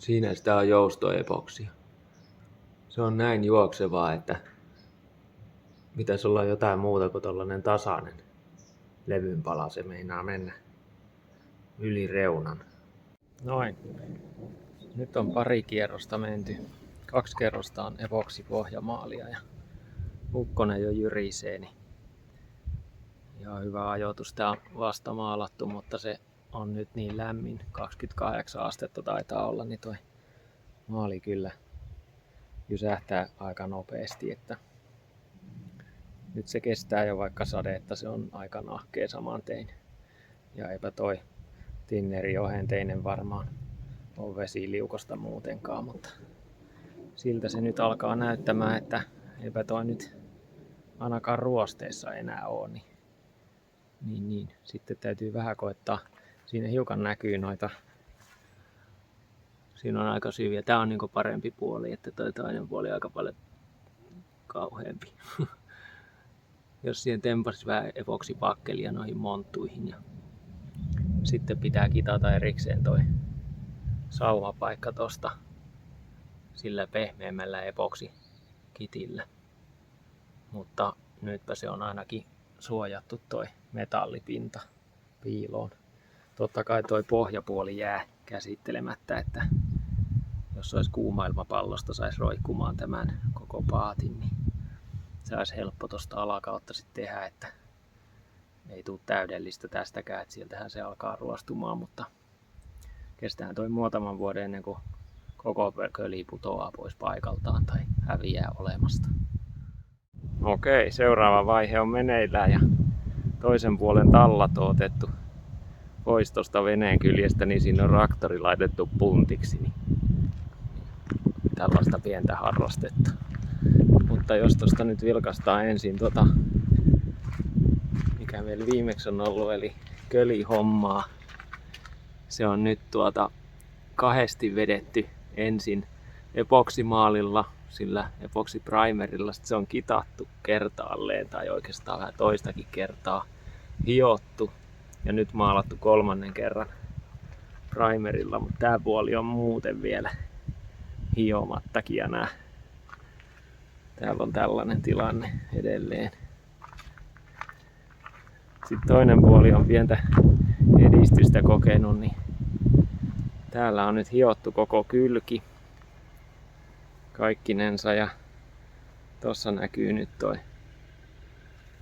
Siinä sitä on joustoepoksia. Se on näin juoksevaa, että pitäisi olla jotain muuta kuin tollanen tasainen levynpala. Se meinaa mennä yli reunan. Noin. Nyt on pari kierrosta menty. 2 kerrosta on epoksipohjamaalia ja ukkonen jo jyrisee. Niin ihan hyvä ajoitus. Tää on vasta maalattu, mutta se on nyt niin lämmin. 28 astetta taitaa olla, niin toi maali kyllä jysähtää aika nopeasti. Että nyt se kestää jo vaikka sadetta, se on aika nahkea saman tein. Ja eipä toi tinneri ohenteinen varmaan ole vesiliukosta muutenkaan, mutta siltä se nyt alkaa näyttämään, että eipä toi nyt ainakaan ruosteessa enää ole. Niin. Sitten täytyy vähän koettaa. Siinä hiukan näkyy noita. Siinä on aika syviä. Tää on niinku parempi puoli, että toi toinen puoli on aika paljon kauheampi. Jos siihen tempaisi vähän epoksipakkelia noihin monttuihin. Ja sitten pitää kitata erikseen toi saumapaikka tosta sillä pehmeämmällä epoksikitillä. Mutta nytpä se on ainakin suojattu toi metallipinta piiloon. Totta kai toi pohjapuoli jää käsittelemättä, että jos olisi kuuma ilmapallosta saisi roikkumaan tämän koko paatin, niin se olisi helppo tuosta alakautta sitten tehdä, että ei tule täydellistä tästäkään, että sieltähän se alkaa ruostumaan, mutta kestää toi muutaman vuoden ennen kuin koko köli putoaa pois paikaltaan tai häviää olemasta. Okei, seuraava vaihe on meneillään ja toisen puolen tallat on otettu pois tuosta veneen kyljestä, niin siinä on traktori laitettu puntiksi. Niin tällaista pientä harrastetta. Mutta jos tuosta nyt vilkaistaan ensin mikä meillä viimeksi on ollut, eli kölihommaa. Se on nyt kahdesti vedetty ensin epoksimaalilla, sillä epoksiprimerilla. Sitten se on kitattu kertaalleen tai oikeastaan vähän toistakin kertaa hiottu. Ja nyt maalattu 3. kerran primerilla, mutta tää puoli on muuten vielä hiomattakin ja täällä on tällainen tilanne edelleen. Sitten toinen puoli on pientä edistystä kokenut, niin täällä on nyt hiottu koko kylki kaikkinensa ja tossa näkyy nyt toi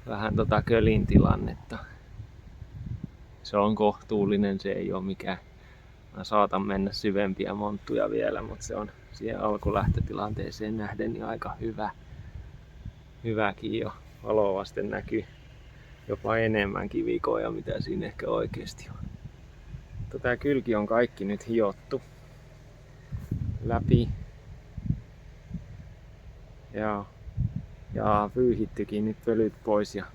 vähän kölin tilannetta. Se on kohtuullinen, se ei ole mikään. Mä saatan mennä syvempiä monttuja vielä, mutta se on siihen alkulähtötilanteeseen nähden niin aika hyväkin jo. Valoa vasten näkyy jopa enemmän kivikoja, mitä siinä ehkä oikeasti on. Tää kylki on kaikki nyt hiottu läpi. Ja pyyhittykin nyt pölyt pois ja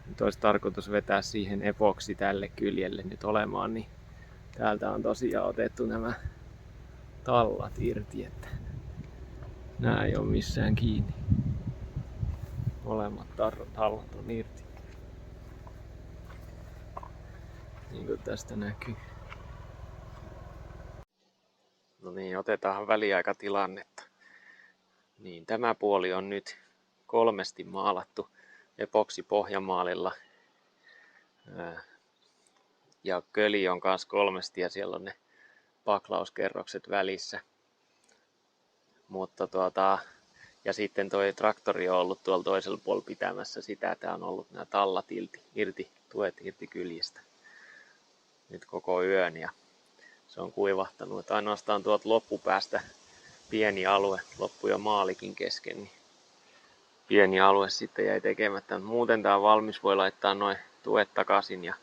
nyt olisi tarkoitus vetää siihen epoksi tälle kyljelle nyt olemaan, niin täältä on tosiaan otettu nämä tallat irti, että nämä ei ole missään kiinni. Molemmat tallat on irti. Niin kuin tästä näkyy. No niin, otetaan väliaikatilannetta. Niin, tämä puoli on nyt 3 maalattu epoksipohjamaalilla. Ja köli on kanssa 3 ja siellä on ne paklauskerrokset välissä. Mutta ja sitten toi traktori on ollut tuolla toisella puolella pitämässä sitä. Tää on ollut nämä tallat irti, tuet irti kyljistä nyt koko yön ja se on kuivahtanut. Että ainoastaan tuolta loppupäästä pieni alue, loppu jo maalikin kesken, niin pieni alue sitten jäi tekemättä. Muuten tää on valmis, voi laittaa noin tuet takaisin ja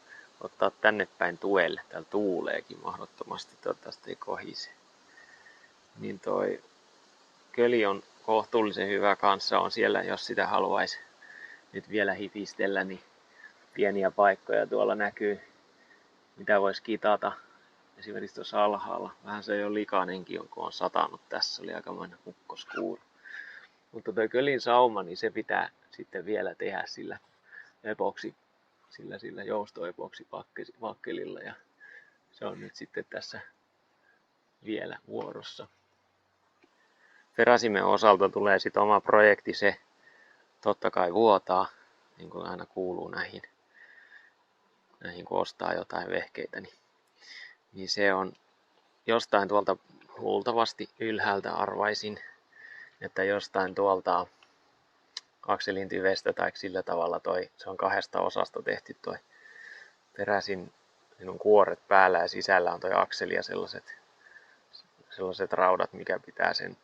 ottaa tänne päin tuelle. Täällä tuuleekin mahdottomasti, toivottavasti ei kohise. Niin toi köli on kohtuullisen hyvä kanssa, on siellä, jos sitä haluaisi nyt vielä hifistellä, niin pieniä paikkoja tuolla näkyy, mitä voisi kitata. Esimerkiksi tuossa alhaalla. Vähän se jo likainenkin on, kun on satanut. Tässä oli aikamoinen ukkoskuuru. Mutta tuo kölin sauma, niin se pitää sitten vielä tehdä sillä joustoepoksipakkelilla. Ja se on nyt sitten tässä vielä vuorossa. Peräsimen osalta tulee sitten oma projekti, se totta kai vuotaa, niin kuin aina kuuluu näihin kun ostaa jotain vehkeitä, niin se on jostain tuolta luultavasti ylhäältä arvaisin, että jostain tuolta akselin tyvestä tai sillä tavalla se on 2 osasta tehty toi peräsin, siinä on kuoret päällä ja sisällä on toi akseli ja sellaiset raudat, mikä pitää sen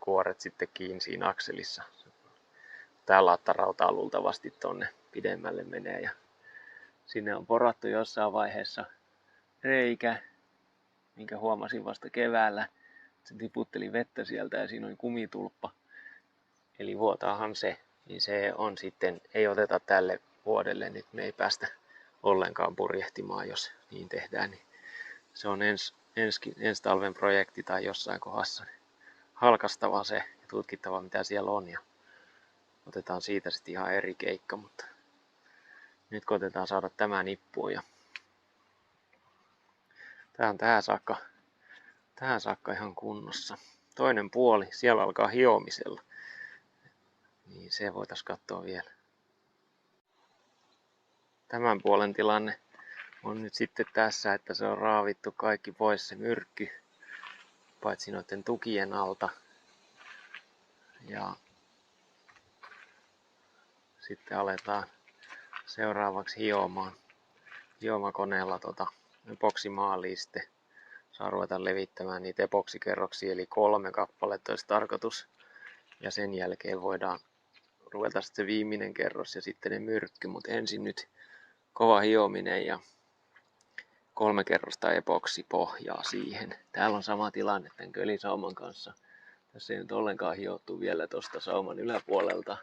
kuoret sitten kiinni siinä akselissa. Tää lattarautaa luultavasti tonne pidemmälle menee ja sinne on porattu jossain vaiheessa reikä, minkä huomasin vasta keväällä. Se tiputteli vettä sieltä ja siinä oli kumitulppa. Eli vuotaahan se, niin se on sitten, ei oteta tälle vuodelle, nyt me ei päästä ollenkaan purjehtimaan, jos niin tehdään. Niin se on ensi talven projekti tai jossain kohdassa halkastava se ja tutkittava mitä siellä on ja otetaan siitä sitten ihan eri keikka, mutta nyt koitetaan saada tämä nippuun ja tää on tähän saakka ihan kunnossa. Toinen puoli, siellä alkaa hiomisella. Niin se voitaisiin katsoa vielä. Tämän puolen tilanne on nyt sitten tässä, että se on raavittu kaikki pois se myrkky, paitsi noiden tukien alta. Ja sitten aletaan seuraavaksi hiomakoneella epoksimaaliin sitten. Saa ruveta levittämään niitä epoksikerroksia, eli 3 kappaletta olisi tarkoitus. Ja sen jälkeen voidaan ruveta sitten se viimeinen kerros ja sitten ne myrkky, mutta ensin nyt kova hiominen ja 3 kerrosta epoksipohjaa siihen. Täällä on sama tilanne tämän kölisauman kanssa. Tässä ei nyt ollenkaan hiottu vielä tuosta sauman yläpuolelta.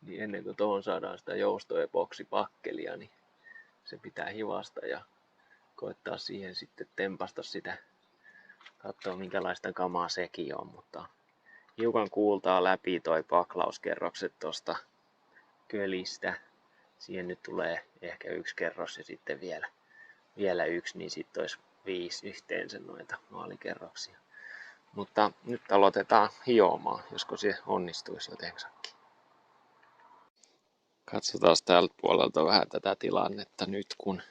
Niin ennen kuin tuohon saadaan sitä joustoepoksipakkelia, niin se pitää hivasta ja koettaa siihen sitten tempasta sitä. Katsoa minkälaista kamaa sekin on, mutta hiukan kuultaa läpi toi paklauskerrokset tuosta kölistä. Siihen nyt tulee ehkä 1 kerros ja sitten vielä 1, niin sitten olisi 5 yhteensä noita maalikerroksia. Mutta nyt aloitetaan hiomaan, josko se onnistuisi jotensakin. Katsotaan tältä puolelta vähän tätä tilannetta nyt, kun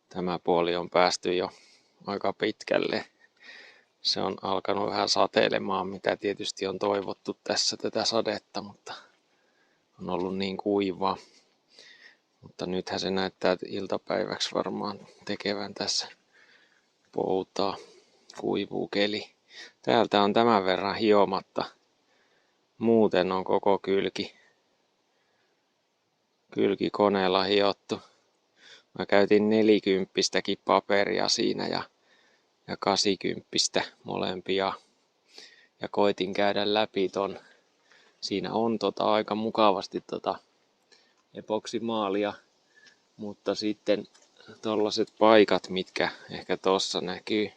tämä puoli on päästy jo aika pitkälle. Se on alkanut vähän sateilemaan, mitä tietysti on toivottu tässä tätä sadetta, mutta on ollut niin kuivaa. Mutta nythän se näyttää iltapäiväksi varmaan tekevän tässä poutaa, kuivuu keli. Täältä on tämän verran hiomatta. Muuten on koko kylki koneella hiottu. Mä käytin 40-kin paperia siinä ja 80 molempia. Ja koitin käydä läpi ton. Siinä on aika mukavasti epoksimaalia, mutta sitten tollaset paikat, mitkä ehkä tossa näkyy,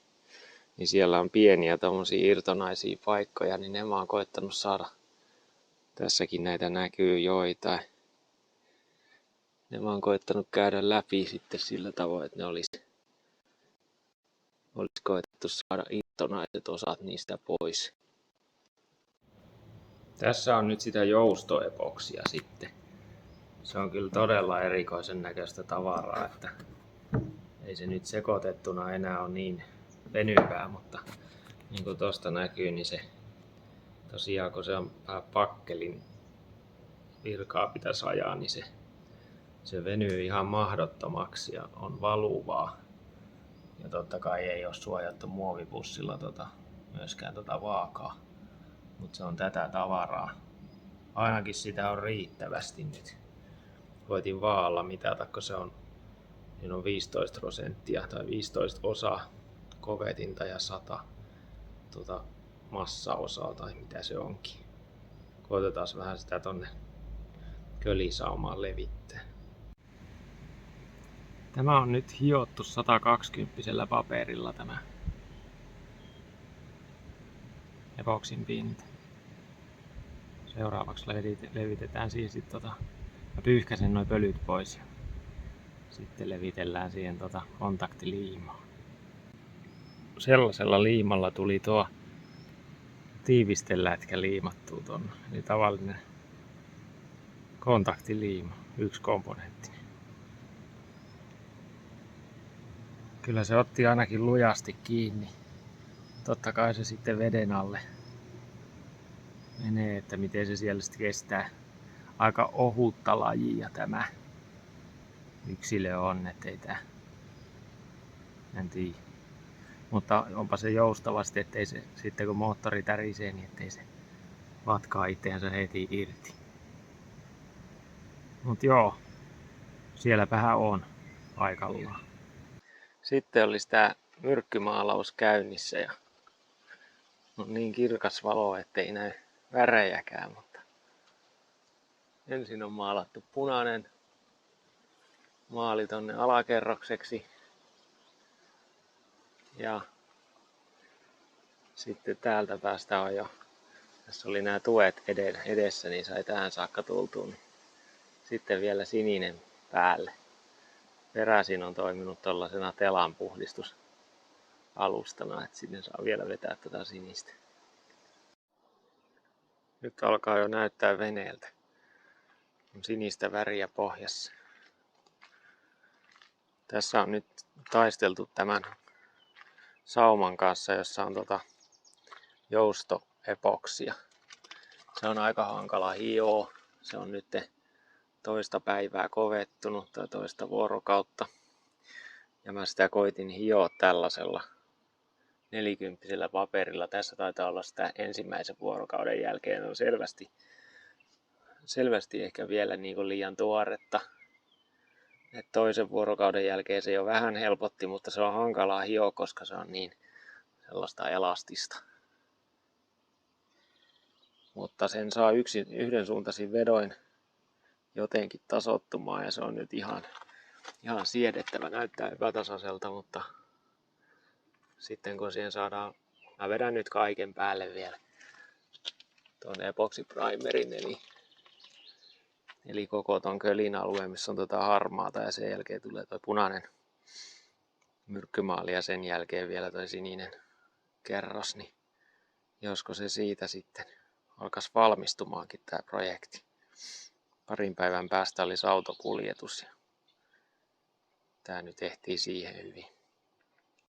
niin siellä on pieniä tommosia irtonaisia paikkoja, niin ne mä oon koettanut saada. Tässäkin näitä näkyy joitain. Ne mä oon koettanut käydä läpi sitten sillä tavoin, että ne olisi koetettu saada irtonaiset osat niistä pois. Tässä on nyt sitä joustoepoksia sitten. Se on kyllä todella erikoisen näköistä tavaraa, että ei se nyt sekoitettuna enää ole niin venyvää, mutta niin kuin tuosta näkyy, niin se tosiaan kun se on vähän pakkelin virkaa pitäisi ajaa, niin se venyy ihan mahdottomaksi ja on valuvaa. Ja totta kai ei ole suojattu muovipussilla myöskään vaakaa, mutta se on tätä tavaraa. Ainakin sitä on riittävästi nyt. Koitin vaalla mitata, kun siinä on 15% tai 15 osaa kovetinta ja 100 massaosaa tai mitä se onkin. Koitetaan vähän sitä tonne kölisaumaan levittää. Tämä on nyt hiottu 120 paperilla tämä epoksin pinta. Seuraavaksi levitetään siihen mä pyyhkäsen nuo pölyt pois ja sitten levitellään siihen kontaktiliimaa. sellaisella liimalla tuli tuo tiivistelätkä liimattua tuonne. Eli tavallinen kontaktiliima, yksi komponentti. Kyllä se otti ainakin lujasti kiinni. Totta kai se sitten veden alle menee, että miten se siellä sitten kestää. Aika ohutta lajia tämä yksilö on, ettei tää, en tiedä. Mutta onpa se joustavasti, ettei se sitten kun moottori tärisee, niin ettei se vatkaa itseänsä heti irti. Mut joo, sielläpähän on paikallaan. Sitten olisi tää myrkkymaalaus käynnissä ja on niin kirkas valo, ettei näy värejäkään, mutta ensin on maalattu punainen maali tonne alakerrokseksi ja sitten täältä päästä on jo, tässä oli nämä tuet edessä, niin sai tähän saakka tultua, niin sitten vielä sininen päälle. Peräisin on toiminut tuollaisena telanpuhdistusalustana, että sinne saa vielä vetää tätä sinistä. Nyt alkaa jo näyttää veneeltä. On sinistä väriä pohjassa. Tässä on nyt taisteltu tämän sauman kanssa, jossa on joustoepoksia. Se on aika hankala hioa. Se on nyt toista päivää kovettunut tai toista vuorokautta. Ja mä sitä koitin hioa tällaisella 40 paperilla. Tässä taitaa olla sitä ensimmäisen vuorokauden jälkeen. On selvästi ehkä vielä niin kuin liian tuoretta. Et toisen vuorokauden jälkeen se jo vähän helpotti, mutta se on hankalaa hioa, koska se on niin sellaista elastista. Mutta sen saa yhdensuuntaisin vedoin jotenkin tasoittumaan ja se on nyt ihan siedettävä. Näyttää epätasaiselta, mutta sitten kun siihen saadaan, mä vedän nyt kaiken päälle vielä tuon epoksiprimerin eli koko ton kölin alueen, missä on harmaata ja sen jälkeen tulee tuo punainen myrkkymaali ja sen jälkeen vielä tuo sininen kerros, niin josko se siitä sitten alkaisi valmistumaankin tämä projekti. Parin päivän päästä olisi autokuljetus ja tämä nyt ehtii siihen hyvin.